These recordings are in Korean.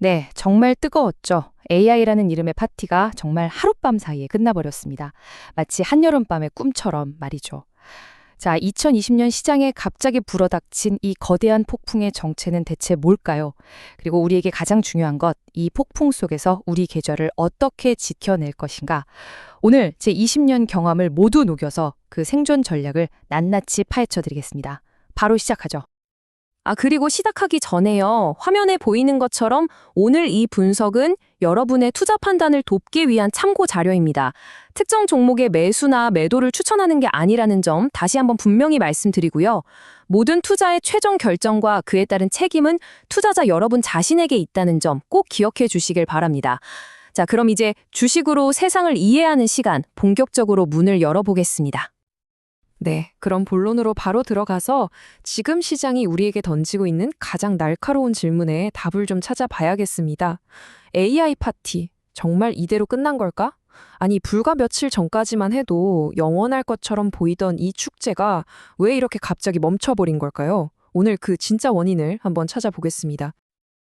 네, 정말 뜨거웠죠. AI라는 이름의 파티가 정말 하룻밤 사이에 끝나버렸습니다. 마치 한여름밤의 꿈처럼 말이죠. 자, 2020년 시장에 갑자기 불어닥친 이 거대한 폭풍의 정체는 대체 뭘까요? 그리고 우리에게 가장 중요한 것, 이 폭풍 속에서 우리 계절을 어떻게 지켜낼 것인가? 오늘 제 20년 경험을 모두 녹여서 그 생존 전략을 낱낱이 파헤쳐 드리겠습니다. 바로 시작하죠. 그리고 시작하기 전에요. 화면에 보이는 것처럼 오늘 이 분석은 여러분의 투자 판단을 돕기 위한 참고 자료입니다. 특정 종목의 매수나 매도를 추천하는 게 아니라는 점 다시 한번 분명히 말씀드리고요. 모든 투자의 최종 결정과 그에 따른 책임은 투자자 여러분 자신에게 있다는 점 꼭 기억해 주시길 바랍니다. 자, 그럼 이제 주식으로 세상을 이해하는 시간 본격적으로 문을 열어보겠습니다. 네, 그럼 본론으로 바로 들어가서 지금 시장이 우리에게 던지고 있는 가장 날카로운 질문에 답을 좀 찾아봐야겠습니다. AI 파티, 정말 이대로 끝난 걸까? 아니, 불과 며칠 전까지만 해도 영원할 것처럼 보이던 이 축제가 왜 이렇게 갑자기 멈춰버린 걸까요? 오늘 그 진짜 원인을 한번 찾아보겠습니다.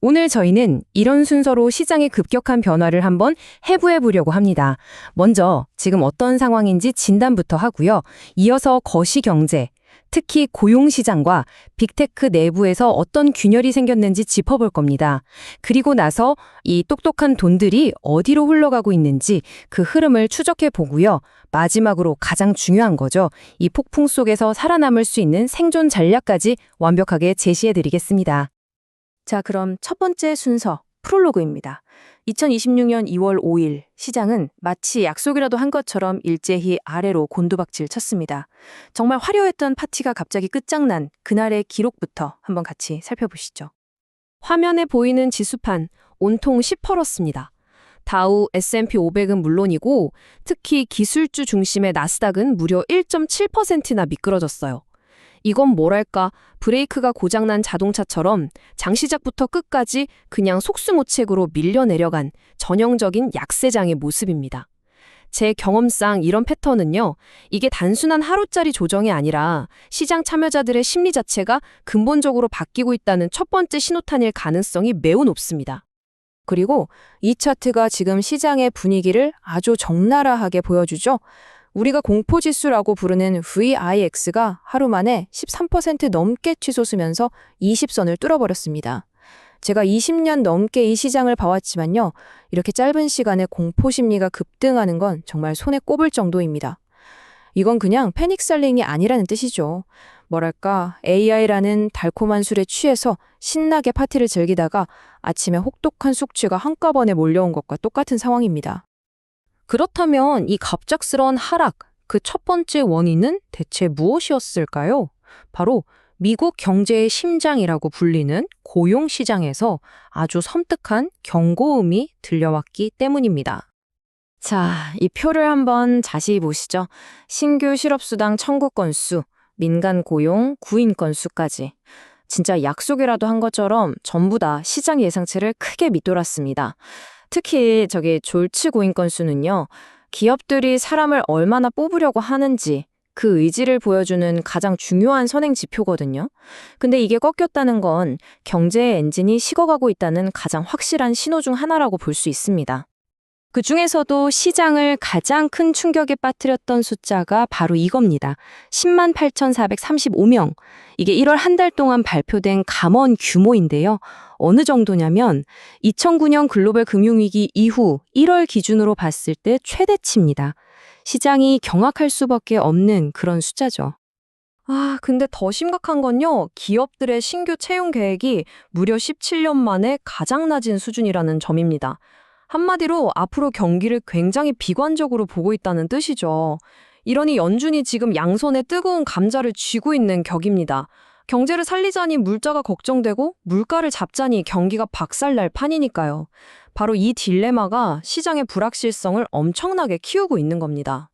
오늘 저희는 이런 순서로 시장의 급격한 변화를 한번 해부해 보려고 합니다. 먼저 지금 어떤 상황인지 진단부터 하고요. 이어서 거시경제, 특히 고용시장과 빅테크 내부에서 어떤 균열이 생겼는지 짚어볼 겁니다. 그리고 나서 이 똑똑한 돈들이 어디로 흘러가고 있는지 그 흐름을 추적해 보고요. 마지막으로 가장 중요한 거죠. 이 폭풍 속에서 살아남을 수 있는 생존 전략까지 완벽하게 제시해 드리겠습니다. 자, 그럼 첫 번째 순서, 프롤로그입니다. 2026년 2월 5일 시장은 마치 약속이라도 한 것처럼 일제히 아래로 곤두박질 쳤습니다. 정말 화려했던 파티가 갑자기 끝장난 그날의 기록부터 한번 같이 살펴보시죠. 화면에 보이는 지수판, 온통 시퍼렇습니다. 다우, S&P 500은 물론이고 특히 기술주 중심의 나스닥은 무려 1.7%나 미끄러졌어요. 이건 뭐랄까, 브레이크가 고장난 자동차처럼 장시작부터 끝까지 그냥 속수무책으로 밀려 내려간 전형적인 약세장의 모습입니다. 제 경험상 이런 패턴은요, 이게 단순한 하루짜리 조정이 아니라 시장 참여자들의 심리 자체가 근본적으로 바뀌고 있다는 첫 번째 신호탄일 가능성이 매우 높습니다. 그리고 이 차트가 지금 시장의 분위기를 아주 적나라하게 보여주죠. 우리가 공포지수라고 부르는 VIX가 하루 만에 13% 넘게 치솟으면서 20선을 뚫어버렸습니다. 제가 20년 넘게 이 시장을 봐왔지만요. 이렇게 짧은 시간에 공포심리가 급등하는 건 정말 손에 꼽을 정도입니다. 이건 그냥 패닉셀링이 아니라는 뜻이죠. 뭐랄까, AI라는 달콤한 술에 취해서 신나게 파티를 즐기다가 아침에 혹독한 숙취가 한꺼번에 몰려온 것과 똑같은 상황입니다. 그렇다면 이 갑작스러운 하락, 그 첫 번째 원인은 대체 무엇이었을까요? 바로 미국 경제의 심장이라고 불리는 고용시장에서 아주 섬뜩한 경고음이 들려왔기 때문입니다. 자, 이 표를 한번 자세히 보시죠. 신규 실업수당 청구 건수, 민간 고용, 구인 건수까지. 진짜 약속이라도 한 것처럼 전부 다 시장 예상치를 크게 밑돌았습니다. 특히 졸치 고인 건수는요, 기업들이 사람을 얼마나 뽑으려고 하는지 그 의지를 보여주는 가장 중요한 선행 지표거든요. 근데 이게 꺾였다는 건 경제의 엔진이 식어가고 있다는 가장 확실한 신호 중 하나라고 볼 수 있습니다. 그 중에서도 시장을 가장 큰 충격에 빠뜨렸던 숫자가 바로 이겁니다. 10만 8,435명. 이게 1월 한 달 동안 발표된 감원 규모인데요. 어느 정도냐면 2009년 글로벌 금융위기 이후 1월 기준으로 봤을 때 최대치입니다. 시장이 경악할 수밖에 없는 그런 숫자죠. 근데 더 심각한 건요. 기업들의 신규 채용 계획이 무려 17년 만에 가장 낮은 수준이라는 점입니다. 한마디로 앞으로 경기를 굉장히 비관적으로 보고 있다는 뜻이죠. 이러니 연준이 지금 양손에 뜨거운 감자를 쥐고 있는 격입니다. 경제를 살리자니 물자가 걱정되고 물가를 잡자니 경기가 박살날 판이니까요. 바로 이 딜레마가 시장의 불확실성을 엄청나게 키우고 있는 겁니다.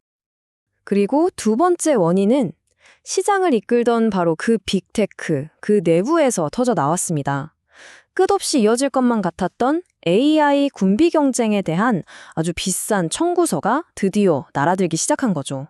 그리고 두 번째 원인은 시장을 이끌던 바로 그 빅테크, 그 내부에서 터져 나왔습니다. 끝없이 이어질 것만 같았던 AI 군비 경쟁에 대한 아주 비싼 청구서가 드디어 날아들기 시작한 거죠.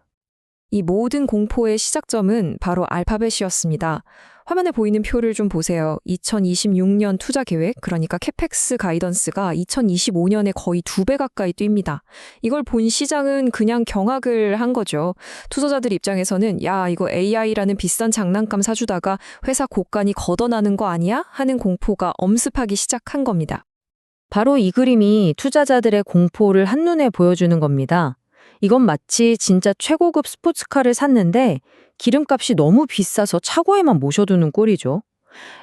이 모든 공포의 시작점은 바로 알파벳이었습니다. 화면에 보이는 표를 좀 보세요. 2026년 투자 계획, 그러니까 캐펙스 가이던스가 2025년에 거의 2배 가까이 뜁니다. 이걸 본 시장은 그냥 경악을 한 거죠. 투자자들 입장에서는 야, 이거 AI라는 비싼 장난감 사주다가 회사 곳간이 걷어나는 거 아니야? 하는 공포가 엄습하기 시작한 겁니다. 바로 이 그림이 투자자들의 공포를 한눈에 보여주는 겁니다. 이건 마치 진짜 최고급 스포츠카를 샀는데 기름값이 너무 비싸서 차고에만 모셔두는 꼴이죠.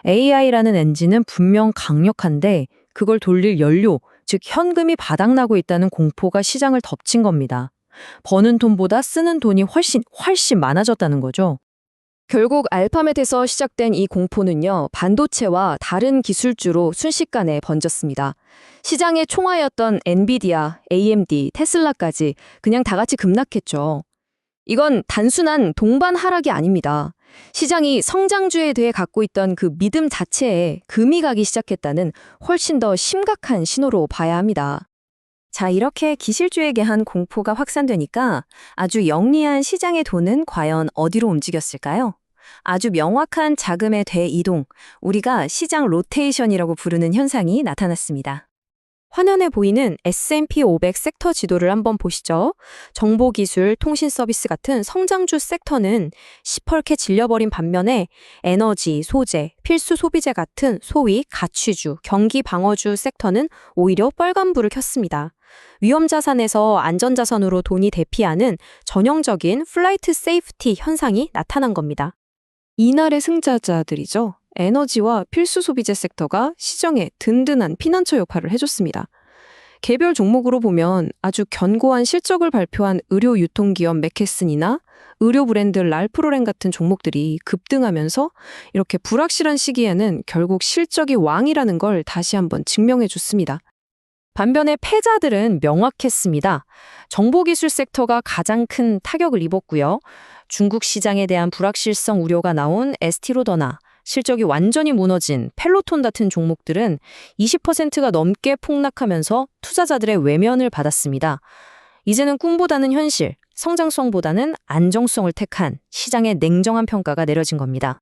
AI라는 엔진은 분명 강력한데 그걸 돌릴 연료, 즉 현금이 바닥나고 있다는 공포가 시장을 덮친 겁니다. 버는 돈보다 쓰는 돈이 훨씬 많아졌다는 거죠. 결국 알파벳에서 시작된 이 공포는요, 반도체와 다른 기술주로 순식간에 번졌습니다. 시장의 총화였던 엔비디아, AMD, 테슬라까지 그냥 다 같이 급락했죠. 이건 단순한 동반 하락이 아닙니다. 시장이 성장주에 대해 갖고 있던 그 믿음 자체에 금이 가기 시작했다는 훨씬 더 심각한 신호로 봐야 합니다. 자, 이렇게 기술주에게 한 공포가 확산되니까 아주 영리한 시장의 돈은 과연 어디로 움직였을까요? 아주 명확한 자금의 대이동, 우리가 시장 로테이션이라고 부르는 현상이 나타났습니다. 화면에 보이는 S&P 500 섹터 지도를 한번 보시죠. 정보기술, 통신서비스 같은 성장주 섹터는 시퍼렇게 질려버린 반면에 에너지, 소재, 필수 소비재 같은 소위 가치주, 경기 방어주 섹터는 오히려 빨간불을 켰습니다. 위험자산에서 안전자산으로 돈이 대피하는 전형적인 플라이트 세이프티 현상이 나타난 겁니다. 이날의 승자자들이죠. 에너지와 필수 소비재 섹터가 시장에 든든한 피난처 역할을 해줬습니다. 개별 종목으로 보면 아주 견고한 실적을 발표한 의료 유통기업 맥케슨이나 의료 브랜드 랄프로렌 같은 종목들이 급등하면서 이렇게 불확실한 시기에는 결국 실적이 왕이라는 걸 다시 한번 증명해 줬습니다. 반면에 패자들은 명확했습니다. 정보기술 섹터가 가장 큰 타격을 입었고요. 중국 시장에 대한 불확실성 우려가 나온 에스티로더나 실적이 완전히 무너진 펠로톤 같은 종목들은 20%가 넘게 폭락하면서 투자자들의 외면을 받았습니다. 이제는 꿈보다는 현실, 성장성보다는 안정성을 택한 시장의 냉정한 평가가 내려진 겁니다.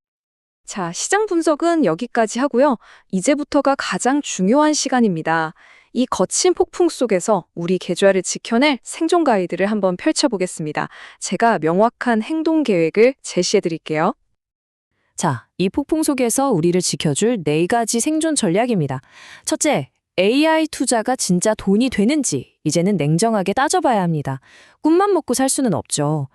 자, 시장 분석은 여기까지 하고요. 이제부터가 가장 중요한 시간입니다. 이 거친 폭풍 속에서 우리 계좌를 지켜낼 생존 가이드를 한번 펼쳐보겠습니다. 제가 명확한 행동 계획을 제시해 드릴게요. 자, 이 폭풍 속에서 우리를 지켜줄 4가지 생존 전략입니다. 첫째, AI 투자가 진짜 돈이 되는지 이제는 냉정하게 따져봐야 합니다. 꿈만 먹고 살 수는 없죠.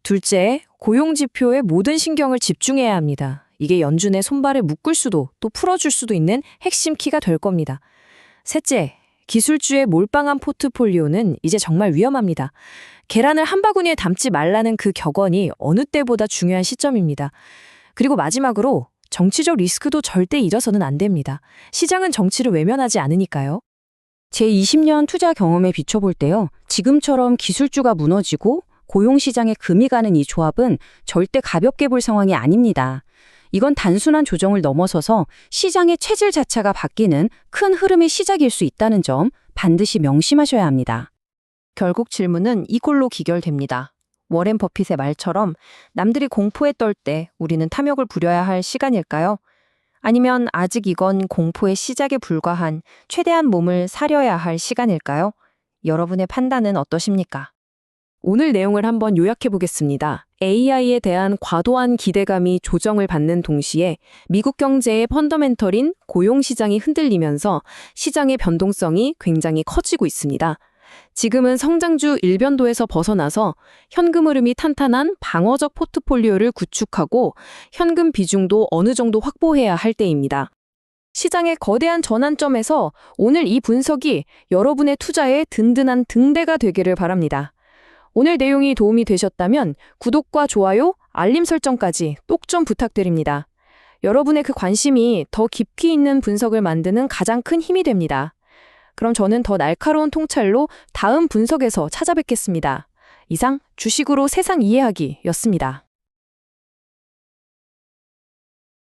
둘째, 고용지표에 모든 신경을 집중해야 합니다. 이게 연준의 손발을 묶을 수도 또 풀어줄 수도 있는 핵심 키가 될 겁니다. 셋째, 기술주의 몰빵한 포트폴리오는 이제 정말 위험합니다. 계란을 한 바구니에 담지 말라는 그 격언이 어느 때보다 중요한 시점입니다. 그리고 마지막으로 정치적 리스크도 절대 잃어서는 안 됩니다. 시장은 정치를 외면하지 않으니까요. 제 20년 투자 경험에 비춰볼 때요. 지금처럼 기술주가 무너지고 고용시장에 금이 가는 이 조합은 절대 가볍게 볼 상황이 아닙니다. 이건 단순한 조정을 넘어서서 시장의 체질 자체가 바뀌는 큰 흐름의 시작일 수 있다는 점 반드시 명심하셔야 합니다. 결국 질문은 이걸로 기결됩니다. 워렌 버핏의 말처럼 남들이 공포에 떨 때 우리는 탐욕을 부려야 할 시간일까요? 아니면 아직 이건 공포의 시작에 불과한 최대한 몸을 사려야 할 시간일까요? 여러분의 판단은 어떠십니까? 오늘 내용을 한번 요약해 보겠습니다. AI에 대한 과도한 기대감이 조정을 받는 동시에 미국 경제의 펀더멘털인 고용시장이 흔들리면서 시장의 변동성이 굉장히 커지고 있습니다. 지금은 성장주 일변도에서 벗어나서 현금 흐름이 탄탄한 방어적 포트폴리오를 구축하고 현금 비중도 어느 정도 확보해야 할 때입니다. 시장의 거대한 전환점에서 오늘 이 분석이 여러분의 투자에 든든한 등대가 되기를 바랍니다. 오늘 내용이 도움이 되셨다면 구독과 좋아요, 알림 설정까지 꼭 좀 부탁드립니다. 여러분의 그 관심이 더 깊이 있는 분석을 만드는 가장 큰 힘이 됩니다. 그럼 저는 더 날카로운 통찰로 다음 분석에서 찾아뵙겠습니다. 이상 주식으로 세상 이해하기였습니다.